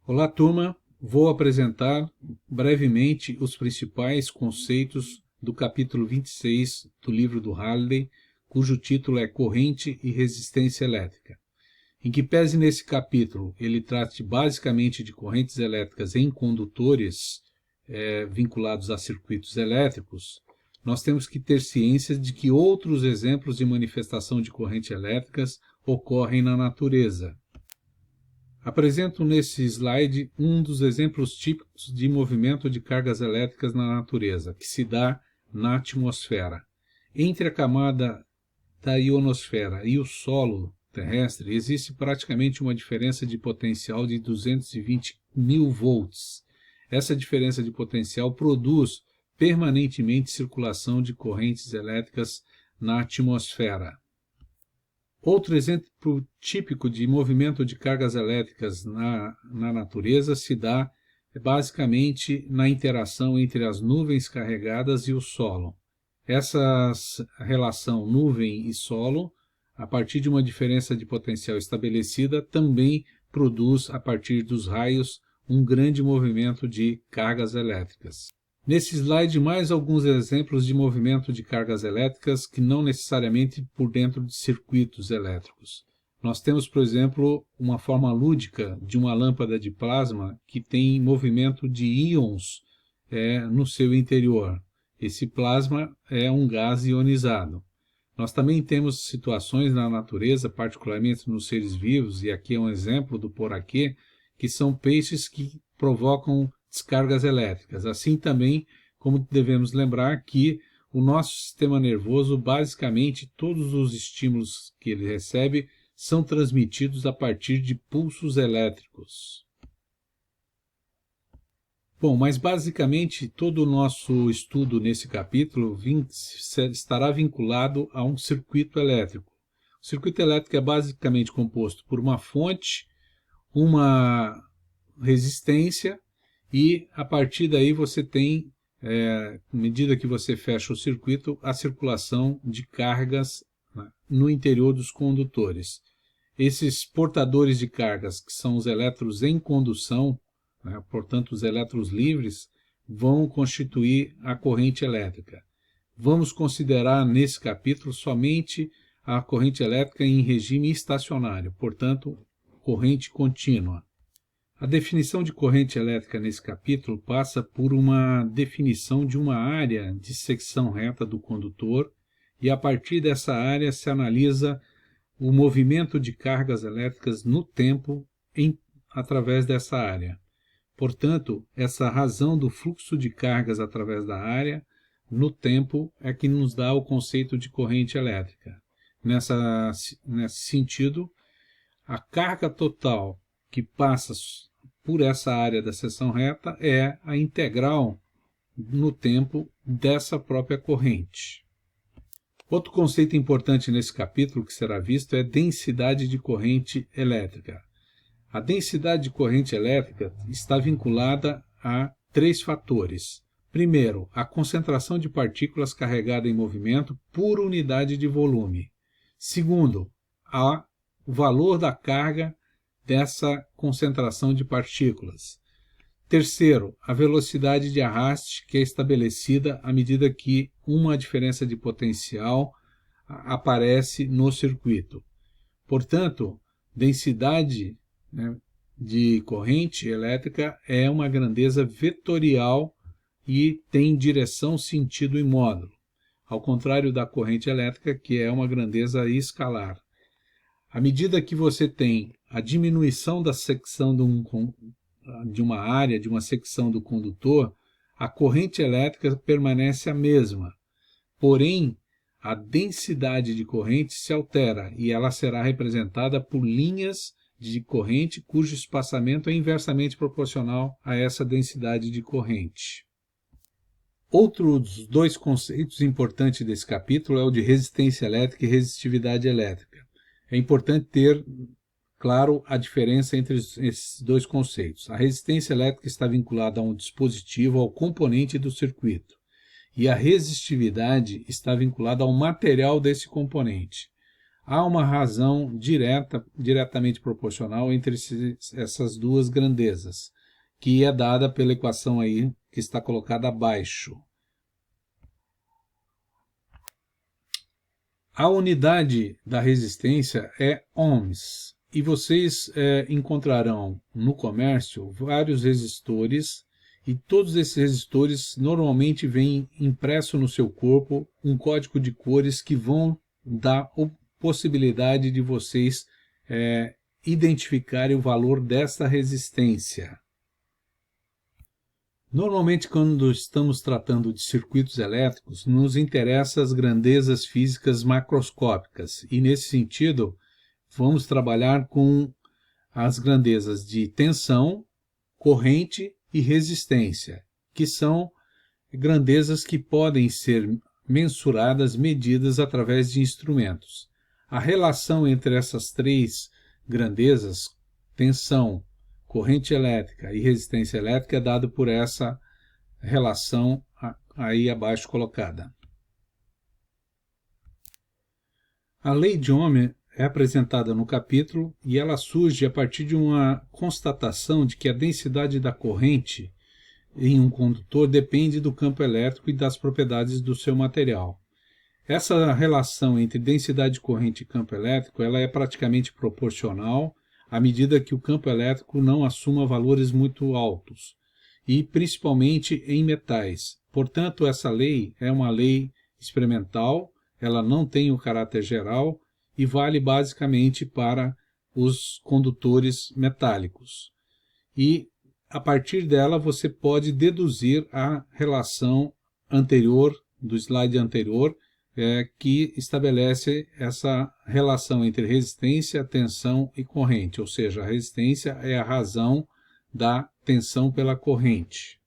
Olá, turma! Vou apresentar brevemente os principais conceitos do capítulo 26 do livro do Halliday, cujo título é Corrente e Resistência Elétrica. Em que pese nesse capítulo ele trate basicamente de correntes elétricas em condutores vinculados a circuitos elétricos, nós temos que ter ciência de que outros exemplos de manifestação de correntes elétricas ocorrem na natureza. Apresento nesse slide um dos exemplos típicos de movimento de cargas elétricas na natureza, que se dá na atmosfera. Entre a camada da ionosfera e o solo terrestre, existe praticamente uma diferença de potencial de 220 mil volts. Essa diferença de potencial produz permanentemente circulação de correntes elétricas na atmosfera. Outro exemplo típico de movimento de cargas elétricas na natureza se dá basicamente na interação entre as nuvens carregadas e o solo. Essa relação nuvem e solo, a partir de uma diferença de potencial estabelecida, também produz, a partir dos raios, um grande movimento de cargas elétricas. Nesse slide, mais alguns exemplos de movimento de cargas elétricas que não necessariamente por dentro de circuitos elétricos. Nós temos, por exemplo, uma forma lúdica de uma lâmpada de plasma que tem movimento de íons no seu interior. Esse plasma é um gás ionizado. Nós também temos situações na natureza, particularmente nos seres vivos, e aqui é um exemplo do poraquê, que são peixes que provocam descargas elétricas. Assim também, como devemos lembrar que o nosso sistema nervoso, basicamente, todos os estímulos que ele recebe são transmitidos a partir de pulsos elétricos. Bom, mas basicamente todo o nosso estudo nesse capítulo estará vinculado a um circuito elétrico. O circuito elétrico é basicamente composto por uma fonte, uma resistência, e a partir daí você tem, à medida que você fecha o circuito, a circulação de cargas no interior dos condutores. Esses portadores de cargas, que são os elétrons em condução, portanto os elétrons livres, vão constituir a corrente elétrica. Vamos considerar nesse capítulo somente a corrente elétrica em regime estacionário, portanto, corrente contínua. A definição de corrente elétrica nesse capítulo passa por uma definição de uma área de secção reta do condutor e a partir dessa área se analisa o movimento de cargas elétricas no tempo através dessa área. Portanto, essa razão do fluxo de cargas através da área no tempo é que nos dá o conceito de corrente elétrica. Nesse sentido, a carga total que passa por essa área da seção reta é a integral no tempo dessa própria corrente. Outro conceito importante nesse capítulo que será visto é densidade de corrente elétrica. A densidade de corrente elétrica está vinculada a três fatores. Primeiro, a concentração de partículas carregada em movimento por unidade de volume. Segundo, o valor da carga dessa concentração de partículas. Terceiro, a velocidade de arraste que é estabelecida à medida que uma diferença de potencial aparece no circuito. Portanto, densidade de corrente elétrica é uma grandeza vetorial e tem direção, sentido e módulo, ao contrário da corrente elétrica, que é uma grandeza escalar. À medida que você tem a diminuição da secção de uma área, de uma secção do condutor, a corrente elétrica permanece a mesma. Porém, a densidade de corrente se altera e ela será representada por linhas de corrente cujo espaçamento é inversamente proporcional a essa densidade de corrente. Outros dois conceitos importantes desse capítulo é o de resistência elétrica e resistividade elétrica. É importante ter claro a diferença entre esses dois conceitos. A resistência elétrica está vinculada a um dispositivo, ao componente do circuito, e a resistividade está vinculada ao material desse componente. há uma razão diretamente proporcional entre essas duas grandezas, que é dada pela equação aí que está colocada abaixo. A unidade da resistência é ohms, e vocês encontrarão no comércio vários resistores, e todos esses resistores normalmente vêm impresso no seu corpo um código de cores que vão dar a possibilidade de vocês identificarem o valor dessa resistência. Normalmente, quando estamos tratando de circuitos elétricos, nos interessam as grandezas físicas macroscópicas, e nesse sentido, vamos trabalhar com as grandezas de tensão, corrente e resistência, que são grandezas que podem ser mensuradas, medidas através de instrumentos. A relação entre essas três grandezas, tensão, corrente elétrica e resistência elétrica, é dado por essa relação aí abaixo colocada. A lei de Ohm é apresentada no capítulo e ela surge a partir de uma constatação de que a densidade da corrente em um condutor depende do campo elétrico e das propriedades do seu material. Essa relação entre densidade de corrente e campo elétrico ela é praticamente proporcional à medida que o campo elétrico não assuma valores muito altos, e principalmente em metais. Portanto, essa lei é uma lei experimental, ela não tem o caráter geral e vale basicamente para os condutores metálicos. E a partir dela você pode deduzir a relação anterior, do slide anterior, que estabelece essa relação entre resistência, tensão e corrente, ou seja, a resistência é a razão da tensão pela corrente.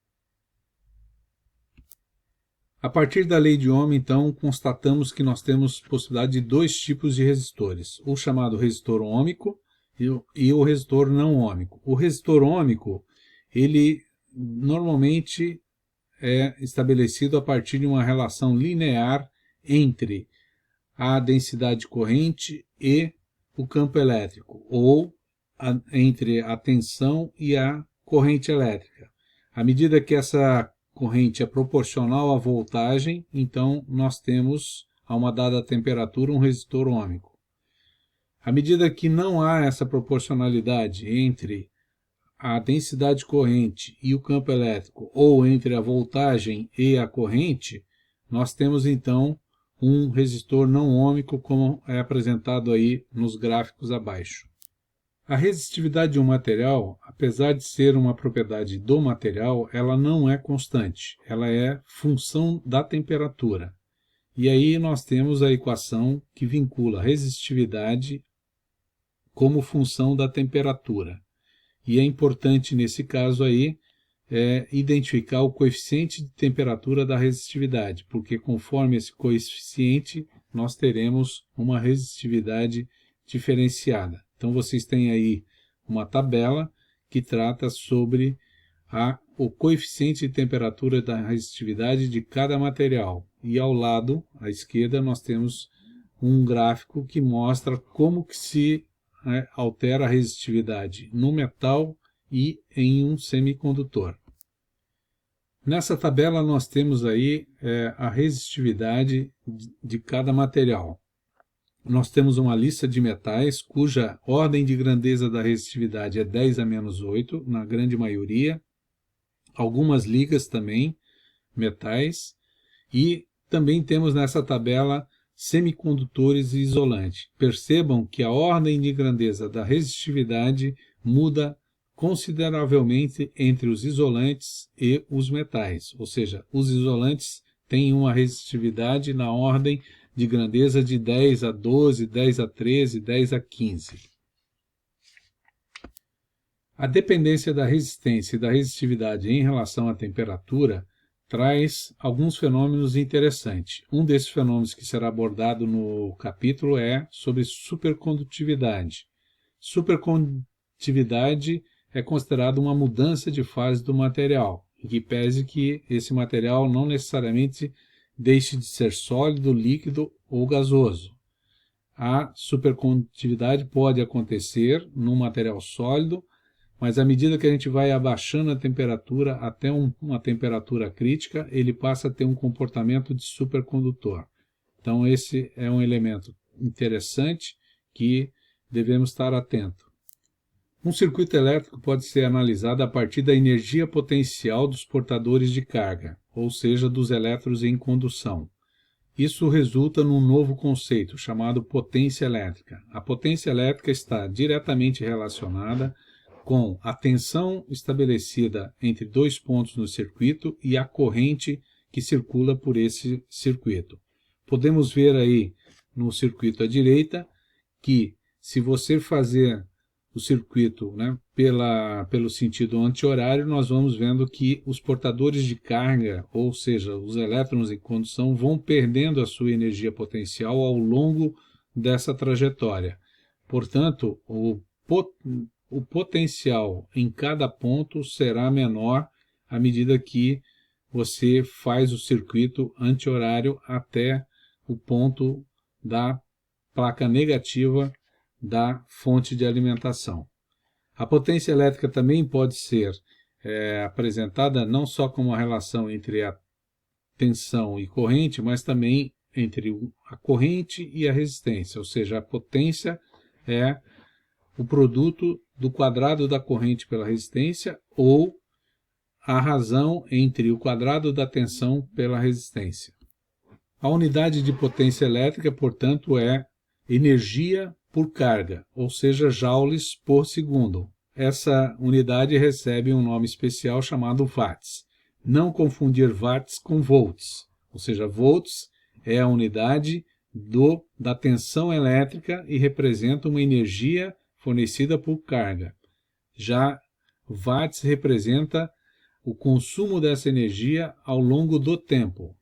A partir da lei de Ohm, então, constatamos que nós temos possibilidade de dois tipos de resistores, o chamado resistor ôhmico e o resistor não ôhmico. O resistor ôhmico, ele normalmente é estabelecido a partir de uma relação linear entre a densidade de corrente e o campo elétrico, ou entre a tensão e a corrente elétrica. À medida que essa corrente é proporcional à voltagem, então nós temos, a uma dada temperatura, um resistor ôhmico. À medida que não há essa proporcionalidade entre a densidade de corrente e o campo elétrico, ou entre a voltagem e a corrente, nós temos então um resistor não ôhmico, como é apresentado aí nos gráficos abaixo. A resistividade de um material, apesar de ser uma propriedade do material, ela não é constante, ela é função da temperatura. E aí nós temos a equação que vincula a resistividade como função da temperatura. E é importante nesse caso aí identificar o coeficiente de temperatura da resistividade, porque conforme esse coeficiente nós teremos uma resistividade diferenciada. Então vocês têm aí uma tabela que trata sobre o coeficiente de temperatura da resistividade de cada material. E ao lado, à esquerda, nós temos um gráfico que mostra como que se altera a resistividade no metal e em um semicondutor. Nessa tabela nós temos aí a resistividade de cada material. Nós temos uma lista de metais cuja ordem de grandeza da resistividade é 10 a menos 8, na grande maioria. Algumas ligas também, metais. E também temos nessa tabela semicondutores e isolante. Percebam que a ordem de grandeza da resistividade muda consideravelmente entre os isolantes e os metais. Ou seja, os isolantes têm uma resistividade na ordem de grandeza de 10 a 12, 10 a 13, 10 a 15. A dependência da resistência e da resistividade em relação à temperatura traz alguns fenômenos interessantes. Um desses fenômenos que será abordado no capítulo é sobre supercondutividade. Supercondutividade é considerada uma mudança de fase do material, em que pese que esse material não necessariamente deixe de ser sólido, líquido ou gasoso. a supercondutividade pode acontecer num material sólido, mas à medida que a gente vai abaixando a temperatura até uma temperatura crítica, ele passa a ter um comportamento de supercondutor. Então esse é um elemento interessante que devemos estar atento. Um circuito elétrico pode ser analisado a partir da energia potencial dos portadores de carga, ou seja, dos elétrons em condução. Isso resulta num novo conceito chamado potência elétrica. A potência elétrica está diretamente relacionada com a tensão estabelecida entre dois pontos no circuito e a corrente que circula por esse circuito. Podemos ver aí no circuito à direita que, se você fazer o circuito, né, pelo sentido anti-horário, nós vamos vendo que os portadores de carga, ou seja, os elétrons em condução, vão perdendo a sua energia potencial ao longo dessa trajetória. Portanto, o potencial em cada ponto será menor à medida que você faz o circuito anti-horário até o ponto da placa negativa da fonte de alimentação. A potência elétrica também pode ser apresentada não só como uma relação entre a tensão e corrente, mas também entre a corrente e a resistência, ou seja, a potência é o produto do quadrado da corrente pela resistência ou a razão entre o quadrado da tensão pela resistência. A unidade de potência elétrica, portanto, é energia por carga, ou seja, joules por segundo. Essa unidade recebe um nome especial chamado watts. Não confundir watts com volts, ou seja, volts é a unidade da tensão elétrica e representa uma energia fornecida por carga. Já watts representa o consumo dessa energia ao longo do tempo.